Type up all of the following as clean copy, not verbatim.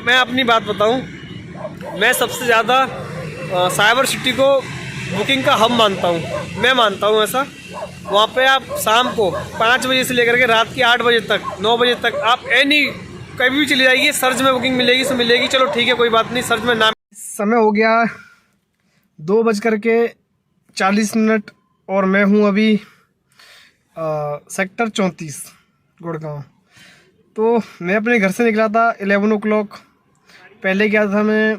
मैं अपनी बात बताऊं, मैं सबसे ज़्यादा साइबर सिटी को बुकिंग का हब मानता हूं। मैं मानता हूं ऐसा। वहाँ पे आप शाम को 5 बजे से लेकर के रात की 8 बजे तक 9 बजे तक आप कभी भी चली जाइए, सर्च में बुकिंग मिलेगी सो मिलेगी। चलो ठीक है, कोई बात नहीं, सर्च में नाम। समय हो गया 2:40 और मैं हूँ अभी सेक्टर 34 गुड़गांव। तो मैं अपने घर से निकला था 11 o'clock। पहले गया था मैं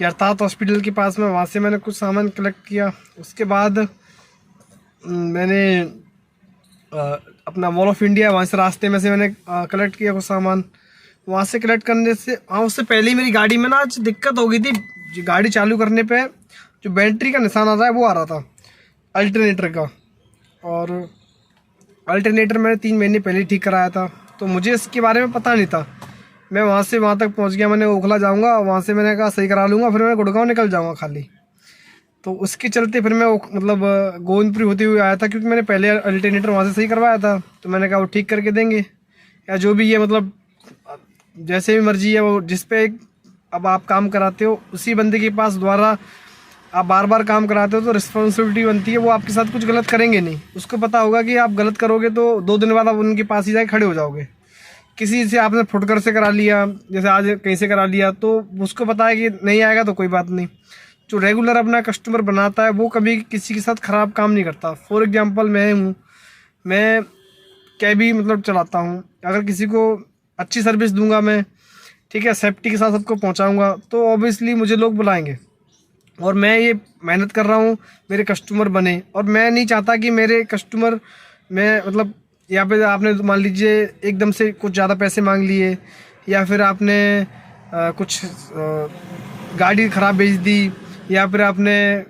यथार्थ हॉस्पिटल के पास में, वहाँ से मैंने कुछ सामान कलेक्ट किया। उसके बाद मैंने अपना मॉल ऑफ इंडिया, वहाँ से रास्ते में से मैंने कलेक्ट किया कुछ सामान। वहाँ से कलेक्ट करने से उससे पहले ही मेरी गाड़ी में ना आज दिक्कत हो गई थी। गाड़ी चालू करने पे जो बैटरी का निशान आ रहा है वो आ रहा था अल्टरनेटर का, और अल्टरनेटर मैंने 3 महीने पहले ठीक कराया था, तो मुझे इसके बारे में पता नहीं था। मैं वहाँ से वहाँ तक पहुँच गया, मैंने ओखला जाऊँगा, वहाँ से मैंने कहा सही करा लूँगा, फिर मैं गुड़गांव निकल जाऊँगा खाली। तो उसके चलते फिर मैं मतलब गोविंदपुरी होते हुए आया था, क्योंकि मैंने पहले अल्टरनेटर वहाँ से सही करवाया था। तो मैंने कहा वो ठीक करके देंगे या जो भी है, मतलब जैसे भी मर्जी है वो, जिस पे अब आप काम कराते हो उसी बंदे के पास द्वारा आप बार बार काम कराते हो, तो रिस्पॉन्सिबिलिटी बनती है। वो आपके साथ कुछ गलत करेंगे नहीं, उसको पता होगा कि आप गलत करोगे तो 2 दिन बाद आप उनके पास ही जाके खड़े हो जाओगे। किसी से आपने फुटकर से करा लिया, जैसे आज कहीं से करा लिया, तो उसको पता है कि नहीं आएगा तो कोई बात नहीं। जो रेगुलर अपना कस्टमर बनाता है वो कभी किसी के साथ ख़राब काम नहीं करता। फॉर एग्जांपल मैं कैब ही मतलब चलाता हूँ। अगर किसी को अच्छी सर्विस दूंगा मैं, ठीक है, सेफ्टी के साथ सबको पहुँचाऊँगा, तो ऑब्वियसली मुझे लोग बुलाएंगे। और मैं ये मेहनत कर रहा हूँ मेरे कस्टमर बने, और मैं नहीं चाहता कि मेरे कस्टमर, मैं मतलब यहाँ पे आपने मान लीजिए एकदम से कुछ ज़्यादा पैसे मांग लिए, या फिर आपने कुछ गाड़ी ख़राब भेज दी, या फिर आपने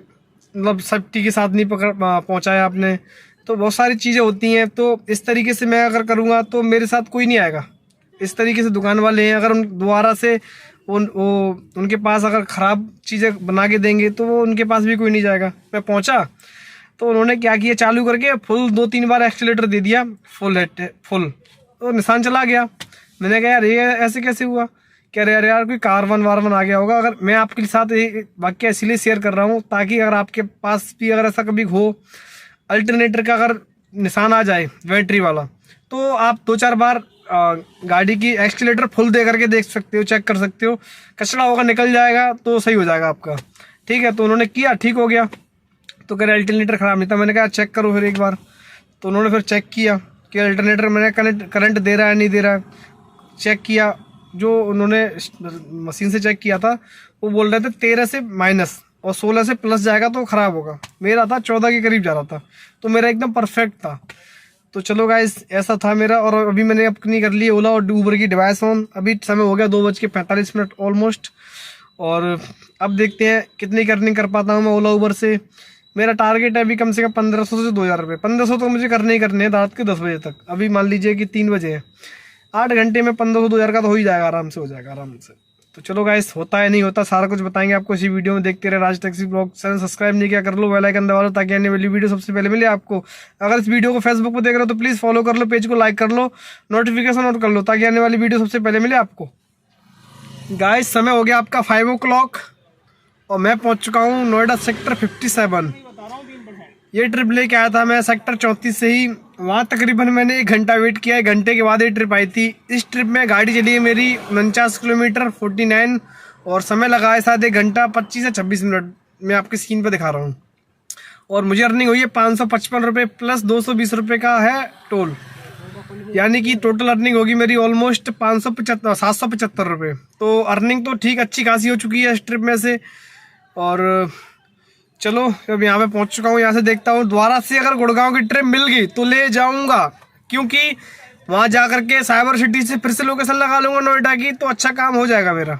मतलब सेफ्टी के साथ नहीं पहुँचाया आपने, तो बहुत सारी चीज़ें होती हैं। तो इस तरीके से मैं अगर करूँगा तो मेरे साथ कोई नहीं आएगा। इस तरीके से दुकान वाले हैं, अगर उन दोबारा से उनके पास अगर ख़राब चीज़ें बना के देंगे तो वो उनके पास भी कोई नहीं जाएगा। मैं पहुंचा तो उन्होंने क्या किया, चालू करके फुल 2-3 बार एक्सीलेटर दे दिया, फुल तो निशान चला गया। मैंने कहा यार ये ऐसे कैसे हुआ? कह रहे यार कोई कार्बन वार्बन आ गया होगा। अगर मैं आपके साथ ये वाक्य इसलिए शेयर कर रहा हूँ ताकि अगर आपके पास भी अगर ऐसा कभी हो, अल्टरनेटर का अगर निशान आ जाए बैटरी वाला, तो आप 2-4 बार गाड़ी की एक्सीलेटर फुल दे करके देख सकते हो, चेक कर सकते हो। कचरा होगा निकल जाएगा तो सही हो जाएगा आपका, ठीक है। तो उन्होंने किया, ठीक हो गया। तो कह रहे अल्टरनेटर ख़राब नहीं था। मैंने कहा चेक करो फिर एक बार। तो उन्होंने फिर चेक किया कि अल्टरनेटर मैंने करंट दे रहा है नहीं दे रहा है। चेक किया, जो उन्होंने मशीन से चेक किया था वो बोल रहे थे 13 से माइनस और 16 से प्लस जाएगा तो ख़राब होगा। मेरा था 14 के करीब जा रहा था, तो मेरा एकदम परफेक्ट था। तो चलो गाइस, ऐसा था मेरा। और अभी मैंने अपनी कर ली ओला और ऊबर की डिवाइस ऑन। अभी समय हो गया 2:45 ऑलमोस्ट, और अब देखते हैं कितनी अर्निंग कर पाता हूँ मैं ओला ऊबर से। मेरा टारगेट है अभी कम से कम 1500 से 2000 रुपये। 1500 तो मुझे करने ही करने हैं रात के 10 बजे तक। अभी मान लीजिए कि 3 बजे हैं, 8 घंटे में 1500-2000 का तो हो ही जाएगा, आराम से हो जाएगा, आराम से। तो चलो गाइस, होता है नहीं होता सारा कुछ बताएंगे आपको इसी वीडियो में। देखते रहे राज टैक्सी ब्लॉग। चैनल सब्सक्राइब नहीं किया कर लो, बेल आइकन दबा लो ताकि आने वाली वीडियो सबसे पहले मिले आपको। अगर इस वीडियो को फेसबुक पर देख रहे हो तो प्लीज़ फॉलो कर लो, पेज को लाइक कर लो, नोटिफिकेशन ऑन कर लो ताकि आने वाली वीडियो सबसे पहले मिले आपको। गाइस, समय हो गया आपका 5 o'clock और मैं पहुंच चुका हूं नोएडा सेक्टर 57। ये ट्रिप लेके आया था मैं सेक्टर 34 से ही। वहाँ तकरीबन मैंने 1 घंटा वेट किया। 1 घंटे के बाद ये ट्रिप आई थी। इस ट्रिप में गाड़ी चली है मेरी 49 किलोमीटर 49, और समय लगा है शायद 1 घंटा 25 से 26 मिनट। मैं आपकी स्क्रीन पर दिखा रहा हूँ। और मुझे अर्निंग हुई है 555 रुपये प्लस 220 रुपये का है टोल, यानी कि टोटल अर्निंग होगी मेरी ऑलमोस्ट 775 रुपये। तो अर्निंग तो ठीक अच्छी खासी हो चुकी है इस ट्रिप में से। और चलो अब यहाँ पे पहुँच चुका हूँ। यहाँ से देखता हूँ दोबारा से अगर गुड़गांव की ट्रिप मिल गई तो ले जाऊँगा, क्योंकि वहाँ जा करके साइबर सिटी से फिर से लोकेशन लगा लूँगा नोएडा की, तो अच्छा काम हो जाएगा मेरा।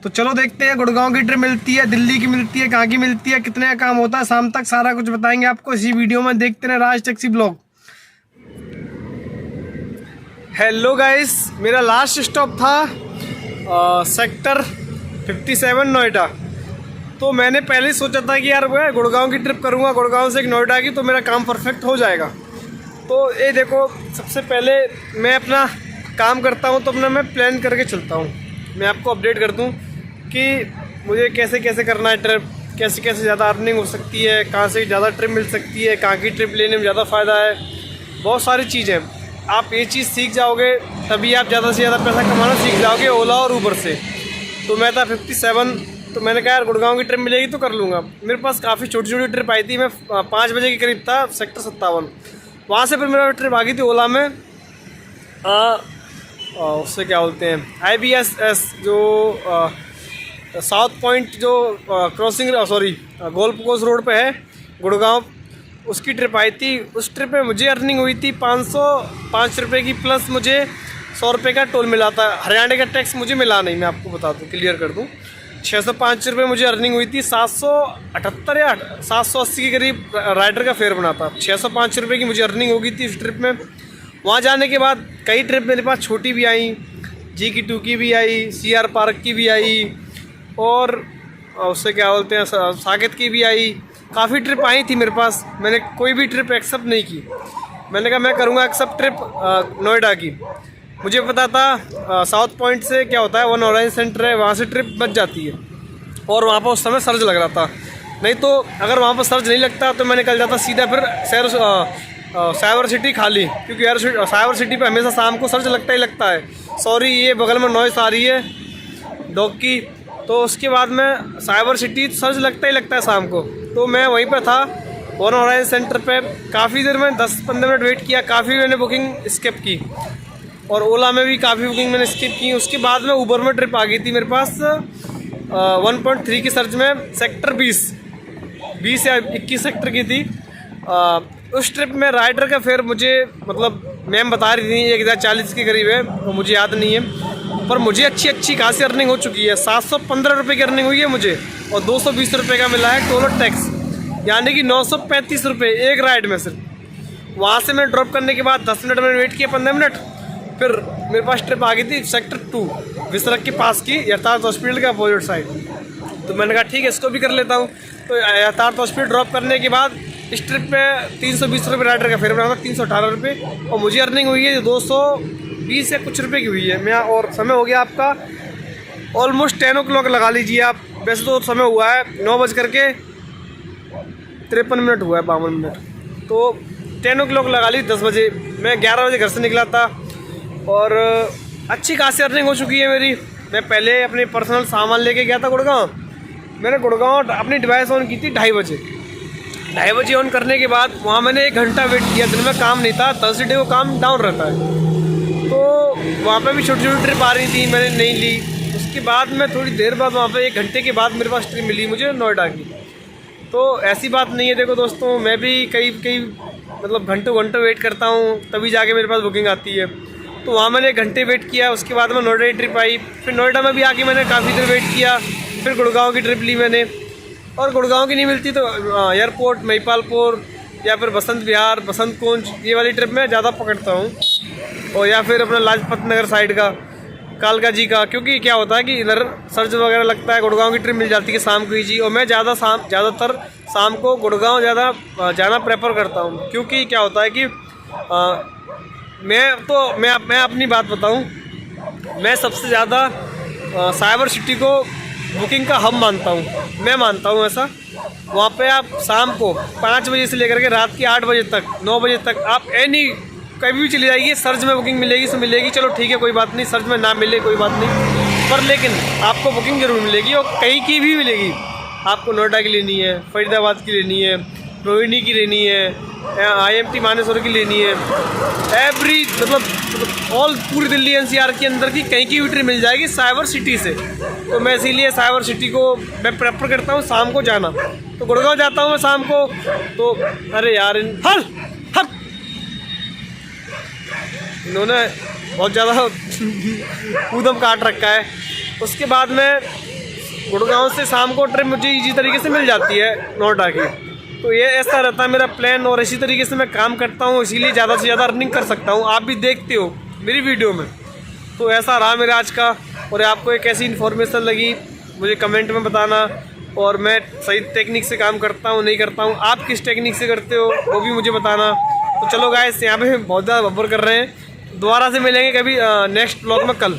तो चलो देखते हैं गुड़गांव की ट्रिप मिलती है, दिल्ली की मिलती है, कहाँ की मिलती है, कितने का काम होता है। शाम तक सारा कुछ बताएंगे आपको इसी वीडियो में। देखते रहे राज टैक्सी ब्लॉग। हेलो गाइस, मेरा लास्ट स्टॉप था सेक्टर 57 नोएडा। तो मैंने पहले ही सोचा था कि यार वो गुड़गांव की ट्रिप करूँगा, गुड़गांव से एक नोएडा की, तो मेरा काम परफेक्ट हो जाएगा। तो ये देखो, सबसे पहले मैं अपना काम करता हूँ तो अपना मैं प्लान करके चलता हूँ। मैं आपको अपडेट कर दूँ कि मुझे कैसे कैसे करना है ट्रिप, कैसे कैसे ज़्यादा अर्निंग हो सकती है, कहाँ से ज़्यादा ट्रिप मिल सकती है, कहाँ की ट्रिप लेने में ज़्यादा फ़ायदा है। बहुत सारी चीज़ें आप ये चीज़ सीख जाओगे तभी आप ज़्यादा से ज़्यादा पैसा कमाना सीख जाओगे ओला और ऊबर से। तो मैं था 57, तो मैंने कहा यार गुड़गांव की ट्रिप मिलेगी तो कर लूँगा। मेरे पास काफ़ी छोटी छोटी ट्रिप आई थी। मैं 5 बजे के करीब था सेक्टर 57, वहाँ से फिर मेरा ट्रिप आ गई थी ओला में। उससे क्या बोलते हैं IBSS जो साउथ पॉइंट जो क्रॉसिंग गोलकोस रोड पे है गुड़गांव, उसकी ट्रिप आई थी। उस ट्रिप में मुझे अर्निंग हुई थी 505 रुपये की, प्लस मुझे 100 रुपये का टोल मिला था। हरियाणा का टैक्स मुझे मिला नहीं, मैं आपको बता दूँ, क्लियर कर दूँ। 605 रुपये मुझे अर्निंग हुई थी। 778 या 780 के करीब राइडर का फेयर बना था। 605 रुपये की मुझे अर्निंग हो गई थी इस ट्रिप में। वहाँ जाने के बाद कई ट्रिप मेरे पास छोटी भी आई, GK2 की भी आई, CR पार्क की भी आई, और उससे क्या बोलते हैं साकेत की भी आई। काफ़ी ट्रिप आई थी मेरे पास, मैंने कोई भी ट्रिप एक्सेप्ट नहीं की। मैंने कहा मैं करूँगा एक्सेप्ट ट्रिप नोएडा की। मुझे पता था साउथ पॉइंट से क्या होता है, वन ऑरेंज सेंटर है, वहाँ से ट्रिप बच जाती है, और वहाँ पर उस समय सर्च लग रहा था। नहीं तो अगर वहाँ पर सर्च नहीं लगता तो मैं निकल जाता सीधा फिर साइबर सिटी खाली, क्योंकि यार साइबर सिटी पे हमेशा शाम को सर्च लगता ही लगता है। सॉरी, ये बगल में नॉइस आ रही है डॉग की। तो उसके बाद में साइबर सिटी सर्च लगता ही लगता है शाम को। तो मैं वहीं पर था वन ऑरेंज सेंटर पे। काफ़ी देर में 10-15 मिनट वेट किया, काफ़ी मैंने बुकिंग स्किप की, और ओला में भी काफ़ी बुकिंग मैंने स्किप की। उसके बाद में ऊबर में ट्रिप आ गई थी मेरे पास 1.3 की सर्च में, सेक्टर 20 या 21 सेक्टर की थी। उस ट्रिप में राइडर का फेयर मुझे मतलब मैम बता रही थी 1040 के करीब है, वो मुझे याद नहीं है, पर मुझे अच्छी खासी अर्निंग हो चुकी है। 715 रुपये की अर्निंग हुई है मुझे, और 220 रुपये का मिला है टोल और टैक्स, यानी कि 935 रुपये एक राइड में सिर्फ। वहाँ से मैं ड्रॉप करने के बाद 10 मिनट में वेट किया, 15 मिनट, फिर मेरे पास ट्रिप आ गई थी सेक्टर 2 विसरक के पास की, यथार्थ हॉस्पिटल के अपोजिट साइड। तो मैंने कहा ठीक है, इसको भी कर लेता हूँ। तो यथार्थ हॉस्पिटल ड्रॉप करने के बाद इस ट्रिप में 320 रुपये राइडर का फेयर बना था, 318 रुपये, और मुझे अर्निंग हुई है 220 या कुछ रुपये की हुई है। मैं और समय हो गया आपका ऑलमोस्ट 10 o'clock लगा लीजिए आप। वैसे तो समय हुआ है 9 बज करके 53 मिनट हुआ है, 52 मिनट, तो 10 o'clock लगा ली। 10 बजे मैं 11 बजे घर से निकला था, और अच्छी खासी अर्निंग हो चुकी है मेरी। मैं पहले अपने पर्सनल सामान लेके गया था गुड़गांव। मैंने गुड़गांव अपनी डिवाइस ऑन की थी 2:30 बजे। 2:30 बजे ऑन करने के बाद वहाँ मैंने 1 घंटा वेट किया। दिन में काम नहीं था, थर्सडे को काम डाउन रहता है, तो वहाँ पे भी छोटी छोटी ट्रिप आ रही थी, मैंने नहीं ली। उसके बाद में थोड़ी देर बाद वहाँ पे 1 घंटे के बाद मेरे पास ट्रिप मिली मुझे नोएडा की। तो ऐसी बात नहीं है, देखो दोस्तों, मैं भी कई मतलब घंटों वेट करता हूँ, तभी जाके मेरे पास बुकिंग आती है। तो वहाँ मैंने 1 घंटे वेट किया, उसके बाद में नोएडा की ट्रिप आई। फिर नोएडा में भी आके मैंने काफ़ी देर वेट किया, फिर गुड़गांव की ट्रिप ली मैंने। और गुड़गांव की नहीं मिलती तो एयरपोर्ट, महिपालपुर, या फिर बसंत विहार, बसंत कुंज, ये वाली ट्रिप में ज़्यादा पकड़ता हूँ, और या फिर अपना लाजपत नगर साइड का, कालका जी का, क्योंकि क्या होता है कि इधर सर्च वगैरह लगता है। गुड़गांव की ट्रिप मिल जाती है शाम को ही जी, और मैं ज़्यादातर शाम को गुड़गांव जाना प्रेफर करता हूँ। क्योंकि क्या होता है कि मैं अपनी बात बताऊँ, मैं सबसे ज़्यादा साइबर सिटी को बुकिंग का हब मानता हूँ, मैं मानता हूँ ऐसा। वहाँ पे आप शाम को 5 बजे से लेकर के रात के 8 बजे तक, 9 बजे तक आप कभी भी चली जाइए, सर्च में बुकिंग मिलेगी तो मिलेगी, चलो ठीक है कोई बात नहीं, सर्च में ना मिले कोई बात नहीं, पर लेकिन आपको बुकिंग जरूर मिलेगी, और कहीं की भी मिलेगी। आपको नोएडा की लेनी है, फरीदाबाद की लेनी है, रोहिणी की लेनी है, IMT मानेसर की लेनी है, एवरी मतलब ऑल पूरी दिल्ली NCR के अंदर की कहीं की भी ट्रिप मिल जाएगी साइबर सिटी से। तो मैं इसीलिए साइबर सिटी को मैं प्रेफर करता हूँ शाम को जाना। तो गुड़गांव जाता हूँ मैं शाम को, तो अरे यार इन्होंने बहुत ज़्यादा कूदम काट रखा है। उसके बाद में गुड़गांव से शाम को ट्रिप मुझे इजी तरीके से मिल जाती है नोएडा की। तो ये ऐसा रहता है मेरा प्लान, और इसी तरीके से मैं काम करता हूँ, इसीलिए ज़्यादा से ज़्यादा अर्निंग कर सकता हूँ। आप भी देखते हो मेरी वीडियो में। तो ऐसा रहा मेरा आज का, और आपको एक ऐसी इन्फॉर्मेशन लगी मुझे कमेंट में बताना, और मैं सही टेक्निक से काम करता हूँ नहीं करता हूँ, आप किस टेक्निक से करते हो वो भी मुझे बताना। तो चलो गाइस, यहाँ पे बहुत ज़्यादा बब्बर कर रहे हैं, दोबारा से मिलेंगे कभी नेक्स्ट ब्लॉग में कल।